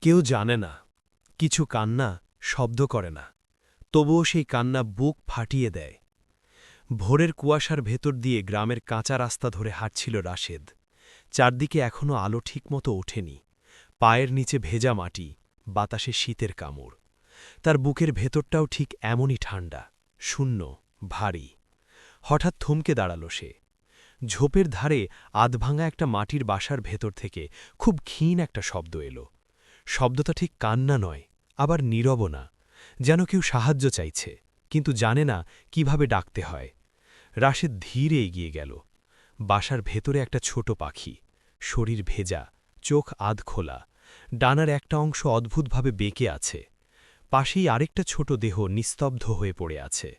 কেউ জানে না, কিছু কান্না শব্দ করে না, তবুও সেই কান্না বুক ফাটিয়ে দেয়। ভোরের কুয়াশার ভেতর দিয়ে গ্রামের কাঁচা রাস্তা ধরে হাঁটছিল রাশেদ। চারদিকে এখনও আলো ঠিকমতো ওঠেনি, পায়ের নিচে ভেজা মাটি, বাতাসে শীতের কামড়। তার বুকের ভেতরটাও ঠিক এমনই ঠান্ডা, শূন্য, ভারী। হঠাৎ থমকে দাঁড়াল সে। ঝোপের ধারে আধভাঙা একটা মাটির বাসার ভেতর থেকে খুব ক্ষীণ একটা শব্দ এলো। শব্দটা ঠিক কান্না নয়, আবার নীরবও না, যেন কেউ সাহায্য চাইছে, কিন্তু জানে না কিভাবে ডাকতে হয়। রাশেদ ধীরে এগিয়ে গেল। বাসার ভেতরে একটা ছোট পাখি, শরীর ভেজা, চোখ আধ খোলা, ডানার একটা অংশ অদ্ভুতভাবে বেঁকে আছে। পাশেই আরেকটা ছোট দেহ নিস্তব্ধ হয়ে পড়ে আছে,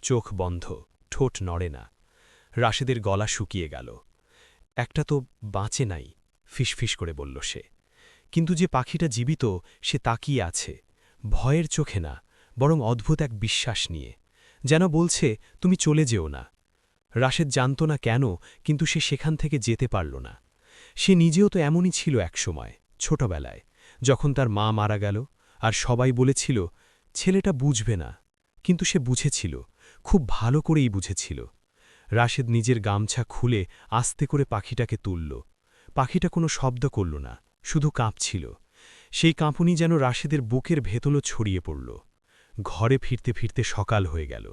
চোখ বন্ধ, ঠোঁট নড়ে না। রাশেদের গলা শুকিয়ে গেল। একটা তো বাঁচে নাই, ফিসফিস করে বলল সে। কিন্তু যে পাখিটা জীবিত, সে তাকিয়ে আছে, ভয়ের চোখে না, বরং অদ্ভুত এক বিশ্বাস নিয়ে, যেন বলছে তুমি চলে যেও না। রাশেদ জানত না কেন, কিন্তু সে সেখান থেকে যেতে পারল না। সে নিজেও তো এমনই ছিল একসময়, ছোটবেলায়, যখন তার মা মারা গেল, আর সবাই বলেছিল ছেলেটা বুঝবে না, কিন্তু সে বুঝেছিল, খুব ভালো করেই বুঝেছিল। রাশেদ নিজের গামছা খুলে আস্তে করে পাখিটাকে তুলল। পাখিটা কোনো শব্দ করল না, শুধু কাঁপছিল। সেই কাঁপুনি যেন রাশেদের বুকের ভেতলও ছড়িয়ে পড়ল। ঘরে ফিরতে ফিরতে সকাল হয়ে গেল।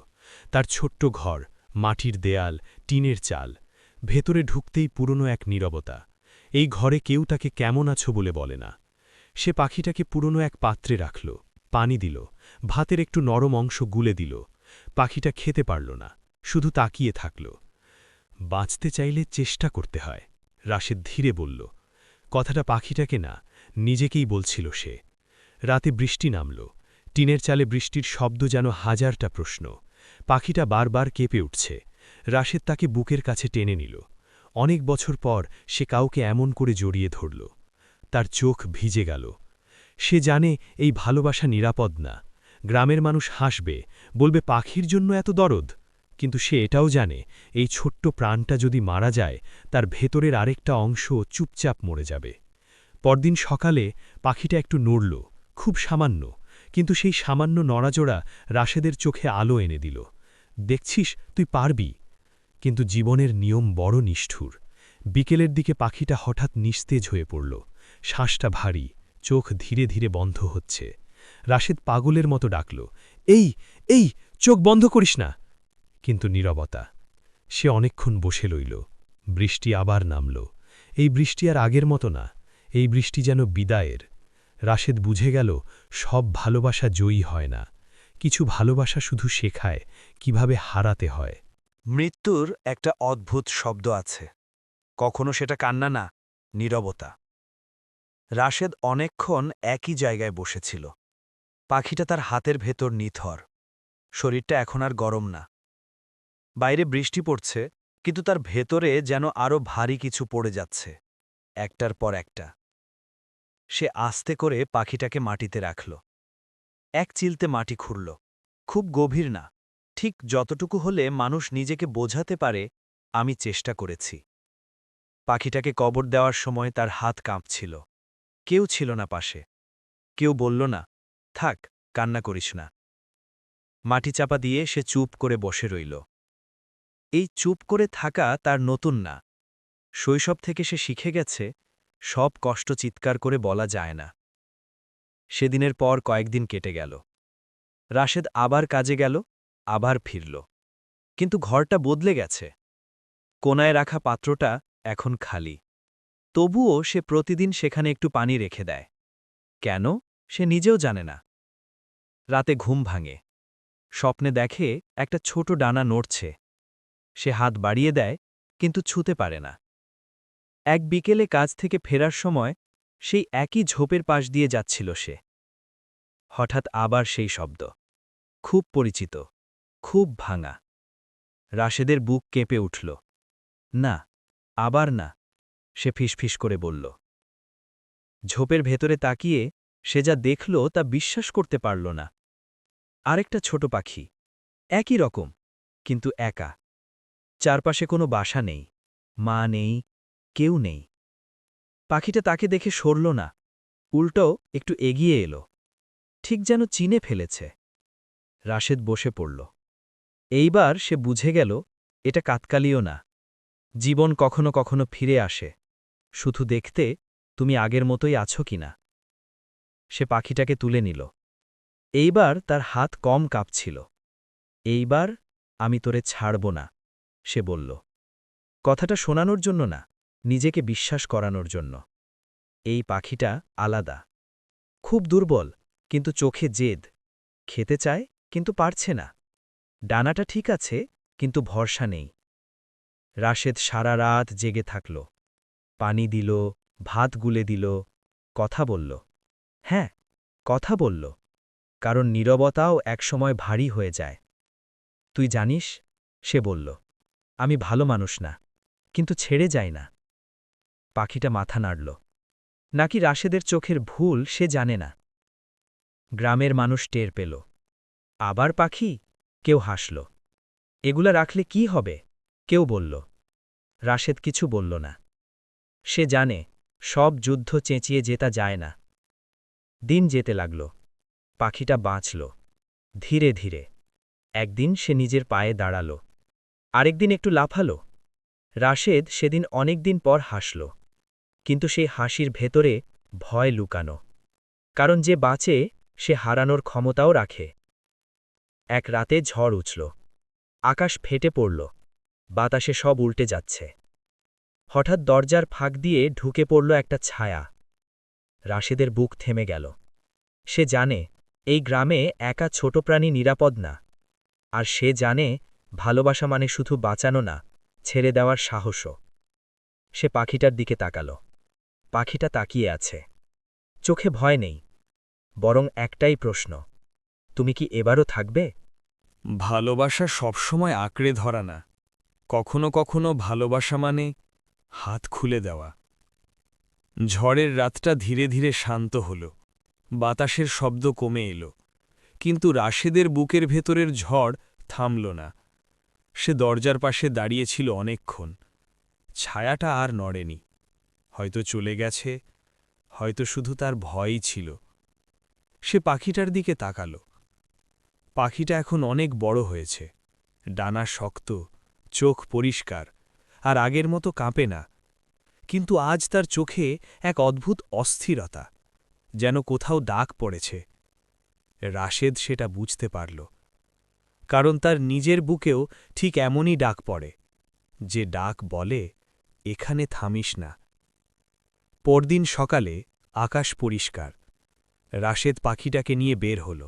তার ছোট্ট ঘর, মাটির দেয়াল, টিনের চাল, ভেতরে ঢুকতেই পুরনো এক নীরবতা। এই ঘরে কেউ তাকে কেমন আছো বলে বলে না। সে পাখিটাকে পুরনো এক পাত্রে রাখল, পানি দিল, ভাতের একটু নরম অংশ গুলে দিল। পাখিটা খেতে পারল না, শুধু তাকিয়ে থাকল। বাঁচতে চাইলে চেষ্টা করতে হয়, রাশেদ ধীরে বলল। কথাটা পাখিটাকে না, নিজেকেই বলছিল সে। রাতে বৃষ্টি নামল, টিনের চালে বৃষ্টির শব্দ যেন হাজারটা প্রশ্ন। পাখিটা বারবার কেঁপে উঠছে। রাশেদ তাকে বুকের কাছে টেনে নিল। অনেক বছর পর সে কাউকে এমন করে জড়িয়ে ধরল। তার চোখ ভিজে গেল। সে জানে এই ভালোবাসা নিরাপদ না। গ্রামের মানুষ হাসবে, বলবে পাখির জন্য এত দরদ। কিন্তু সে এটাও জানে, এই ছোট্ট প্রাণটা যদি মারা যায়, তার ভেতরের আরেকটা অংশ চুপচাপ মরে যাবে। পরদিন সকালে পাখিটা একটু নড়ল, খুব সামান্য, কিন্তু সেই সামান্য নড়াচড়া রাশেদের চোখে আলো এনে দিল। দেখছিস, তুই পারবি। কিন্তু জীবনের নিয়ম বড় নিষ্ঠুর। বিকেলের দিকে পাখিটা হঠাৎ নিস্তেজ হয়ে পড়ল, শ্বাসটা ভারী, চোখ ধীরে ধীরে বন্ধ হচ্ছে। রাশেদ পাগলের মতো ডাকল, এই এই, চোখ বন্ধ করিস না। কিন্তু নীরবতা। সে অনেকক্ষণ বসে রইল। বৃষ্টি আবার নামল। এই বৃষ্টি আর আগের মতো না, এই বৃষ্টি যেন বিদায়ের। রাশেদ বুঝে গেল, সব ভালোবাসা জয়ী হয় না, কিছু ভালোবাসা শুধু শেখায় কিভাবে হারাতে হয়। মৃত্যুর একটা অদ্ভুত শব্দ আছে, কখনো সেটা কান্না না, নীরবতা। রাশেদ অনেকক্ষণ একই জায়গায় বসেছিল। পাখিটা তার হাতের ভেতর নিথর, শরীরটা এখন আর গরম না। বাইরে বৃষ্টি পড়ছে, কিন্তু তার ভেতরে যেন আরও ভারী কিছু পড়ে যাচ্ছে, একটার পর একটা। সে আস্তে করে পাখিটাকে মাটিতে রাখল। এক চিলতে মাটি খুঁড়ল, খুব গভীর না, ঠিক যতটুকু হলে মানুষ নিজেকে বোঝাতে পারে আমি চেষ্টা করেছি। পাখিটাকে কবর দেওয়ার সময় তার হাত কাঁপছিল। কেউ ছিল না পাশে, কেউ বলল না, থাক, কান্না করিস না। মাটি চাপা দিয়ে সে চুপ করে বসে রইল। এই চুপ করে থাকা তার নতুন না, শৈশব থেকে সে শিখে গেছে, সব কষ্ট চিৎকার করে বলা যায় না। সেদিনের পর কয়েকদিন কেটে গেল। রাশেদ আবার কাজে গেল, আবার ফিরল। কিন্তু ঘরটা বদলে গেছে। কোনায় রাখা পাত্রটা এখন খালি। তবুও সে প্রতিদিন সেখানে একটু পানি রেখে দেয়। কেন, সে নিজেও জানে না। রাতে ঘুম ভাঙে, স্বপ্নে দেখে একটা ছোট ডানা নড়ছে। সে হাত বাড়িয়ে দেয়, কিন্তু ছুঁতে পারে না। এক বিকেলে কাজ থেকে ফেরার সময় সেই একই ঝোপের পাশ দিয়ে যাচ্ছিল সে। হঠাৎ আবার সেই শব্দ, খুব পরিচিত, খুব ভাঙা। রাশেদের বুক কেঁপে উঠল। না, আবার না, সে ফিসফিস করে বলল। ঝোপের ভেতরে তাকিয়ে সে যা দেখল তা বিশ্বাস করতে পারল না। আরেকটা ছোট পাখি, একই রকম, কিন্তু একা। চারপাশে কোনো বাসা নেই, মা নেই, কেউ নেই। পাখিটা তাকে দেখে সরল না, উল্টো একটু এগিয়ে এলো, ঠিক যেন চিনে ফেলেছে। রাশেদ বসে পড়ল। এইবার সে বুঝে গেল এটা কাকতালীয় না। জীবন কখনো কখনো ফিরে আসে, শুধু দেখতে তুমি আগের মতোই আছো কিনা। সে পাখিটাকে তুলে নিল। এইবার তার হাত কম কাঁপছিল। এইবার আমি তোরে ছাড়ব না, সে বলল। কথাটা শোনানোর জন্য না, নিজেকে বিশ্বাস করানোর জন্য। এই পাখিটা আলাদা, খুব দুর্বল, কিন্তু চোখে জেদ। খেতে চায় কিন্তু পারছে না। ডানাটা ঠিক আছে, কিন্তু ভরসা নেই। রাশেদ সারা রাত জেগে থাকল, পানি দিল, ভাত গুলে দিল, কথা বলল। হ্যাঁ, কথা বলল, কারণ নীরবতাও একসময় ভারী হয়ে যায়। তুই জানিস, সে বলল, আমি ভালো মানুষ না, কিন্তু ছেড়ে যাই না। পাখিটা মাথা নাড়ল। নাকি রাশেদের চোখের ভুল সে জানে না। গ্রামের মানুষ টের পেল। আবার পাখি? কেউ হাসল। এগুলা রাখলে কি হবে? কেউ বলল। রাশেদ কিছু বলল না। সে জানে সব যুদ্ধ চেঁচিয়ে জেতা যায় না। দিন যেতে লাগল। পাখিটা বাঁচল, ধীরে ধীরে। একদিন সে নিজের পায়ে দাঁড়াল, আরেকদিন একটু লাফালো। রাশেদ সেদিন অনেকদিন পর হাসল, কিন্তু সেই হাসির ভেতরে ভয় লুকানো। কারণ যে বাঁচে সে হারানোর ক্ষমতাও রাখে। এক রাতে ঝড় উঠল, আকাশ ফেটে পড়ল, বাতাসে সব উল্টে যাচ্ছে। হঠাৎ দরজার ফাঁক দিয়ে ঢুকে পড়ল একটা ছায়া। রাশেদের বুক থেমে গেল। সে জানে এই গ্রামে একা ছোট প্রাণী নিরাপদ না। আর সে জানে ভালোবাসা মানে শুধু বাঁচানো না, ছেড়ে দেওয়ার সাহসও। সে পাখিটার দিকে তাকাল। পাখিটা তাকিয়ে আছে, চোখে ভয় নেই, বরং একটাই প্রশ্ন, তুমি কি এবারও থাকবে? ভালোবাসা সবসময় আঁকড়ে ধরা না, কখনো কখনো ভালোবাসা মানে হাত খুলে দেওয়া। ঝড়ের রাতটা ধীরে ধীরে শান্ত হল, বাতাসের শব্দ কমে এলো, কিন্তু রাশেদের বুকের ভেতরের ঝড় থামল না। সে দরজার পাশে দাঁড়িয়েছিল অনেকক্ষণ। ছায়াটা আর নড়েনি, হয়তো চলে গেছে, হয়তো শুধু তার ভয়ই ছিল। সে পাখিটার দিকে তাকাল। পাখিটা এখন অনেক বড় হয়েছে, ডানা শক্ত, চোখ পরিষ্কার, আর আগের মতো কাঁপে না। কিন্তু আজ তার চোখে এক অদ্ভুত অস্থিরতা, যেন কোথাও দাগ পড়েছে। রাশেদ সেটা বুঝতে পারল, কারণ তার নিজের বুকেও ঠিক এমনই ডাক পড়ে, যে ডাক বলে, এখানে থামিস না। পরদিন সকালে আকাশ পরিষ্কার। রাশেদ পাখিটাকে নিয়ে বের হল।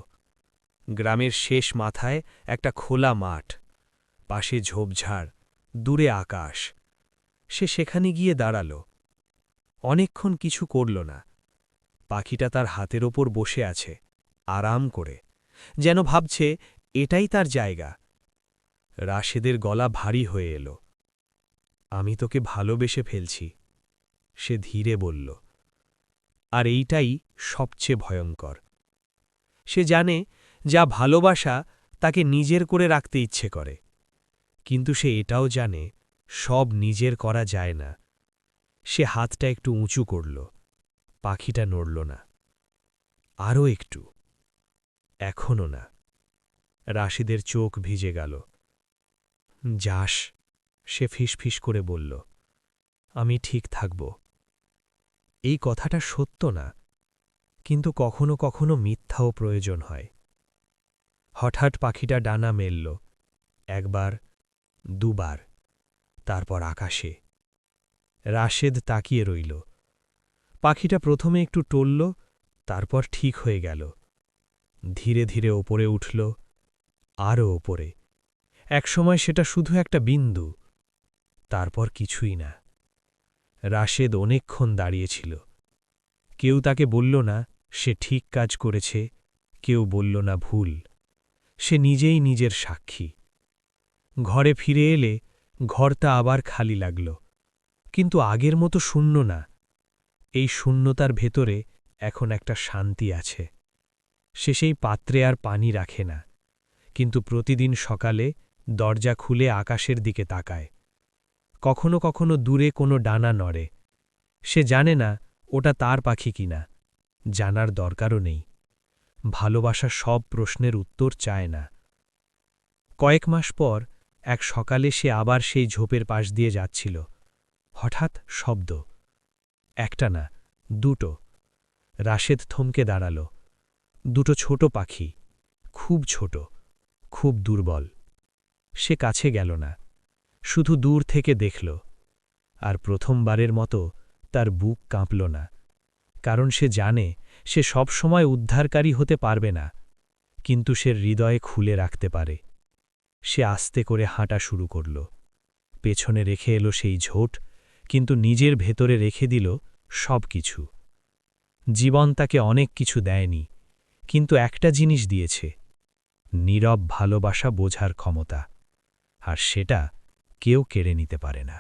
গ্রামের শেষ মাথায় একটা খোলা মাঠ, পাশে ঝোপঝাড়, দূরে আকাশ। সে সেখানে গিয়ে দাঁড়াল। অনেকক্ষণ কিছু করল না। পাখিটা তার হাতের ওপর বসে আছে, আরাম করে, যেন ভাবছে এটাই তার জায়গা। রাশেদের গলা ভারী হয়ে এলো। আমি তোকে ভালোবেসে ফেলছি, সে ধীরে বলল। আর এইটাই সবচেয়ে ভয়ঙ্কর। সে জানে যা ভালোবাসা তাকে নিজের করে রাখতে ইচ্ছে করে, কিন্তু সে এটাও জানে সব নিজের করা যায় না। সে হাতটা একটু উঁচু করল, পাখিটা নড়ল না। আরও একটু, এখনও না। রাশেদের চোখ ভিজে গেল। যাস, সে ফিসফিস করে বলল, আমি ঠিক থাকব। এই কথাটা সত্য না, কিন্তু কখনো কখনো মিথ্যাও প্রয়োজন হয়। হঠাৎ পাখিটা ডানা মেলল, একবার, দুবার, তারপর আকাশে। রাশেদ তাকিয়ে রইল। পাখিটা প্রথমে একটু টলল, তারপর ঠিক হয়ে গেল। ধীরে ধীরে ওপরে উঠল, আরও ওপরে। একসময় সেটা শুধু একটা বিন্দু, তারপর কিছুই না। রাশেদ অনেকক্ষণ দাঁড়িয়েছিল। কেউ তাকে বলল না সে ঠিক কাজ করেছে, কেউ বলল না ভুল। সে নিজেই নিজের সাক্ষী। ঘরে ফিরে এলে ঘরটা আবার খালি লাগল, কিন্তু আগের মতো শূন্য না। এই শূন্যতার ভেতরে এখন একটা শান্তি আছে। সে সেই পাত্রে আর পানি রাখে না, কিন্তু প্রতিদিন সকালে দরজা খুলে আকাশের দিকে তাকায়। কখনো কখনো দূরে কোনো ডানা নড়ে। সে জানে না ওটা তার পাখি কিনা, জানার দরকারও নেই। ভালোবাসা সব প্রশ্নের উত্তর চায় না। কয়েক মাস পর এক সকালে সে আবার সেই ঝোপের পাশ দিয়ে যাচ্ছিল। হঠাৎ শব্দ। একটা না, দুটো। রাশেদ থমকে দাঁড়াল। দুটো ছোট পাখি, খুব ছোট, খুব দুর্বল। সে কাছে গেল না, শুধু দূর থেকে দেখল। আর প্রথমবারের মতো তার বুক কাঁপল না, কারণ সে জানে সে সবসময় উদ্ধারকারী হতে পারবে না, কিন্তু সে হৃদয়ে খুলে রাখতে পারে। সে আস্তে করে হাঁটা শুরু করল। পেছনে রেখে এলো সেই ঝোট, কিন্তু নিজের ভেতরে রেখে দিল সব কিছু। জীবন তাকে অনেক কিছু দেয়নি, কিন্তু একটা জিনিস দিয়েছে, নীরব ভালোবাসা বোঝার ক্ষমতা। আর সেটা কেউ কেড়ে নিতে পারে না।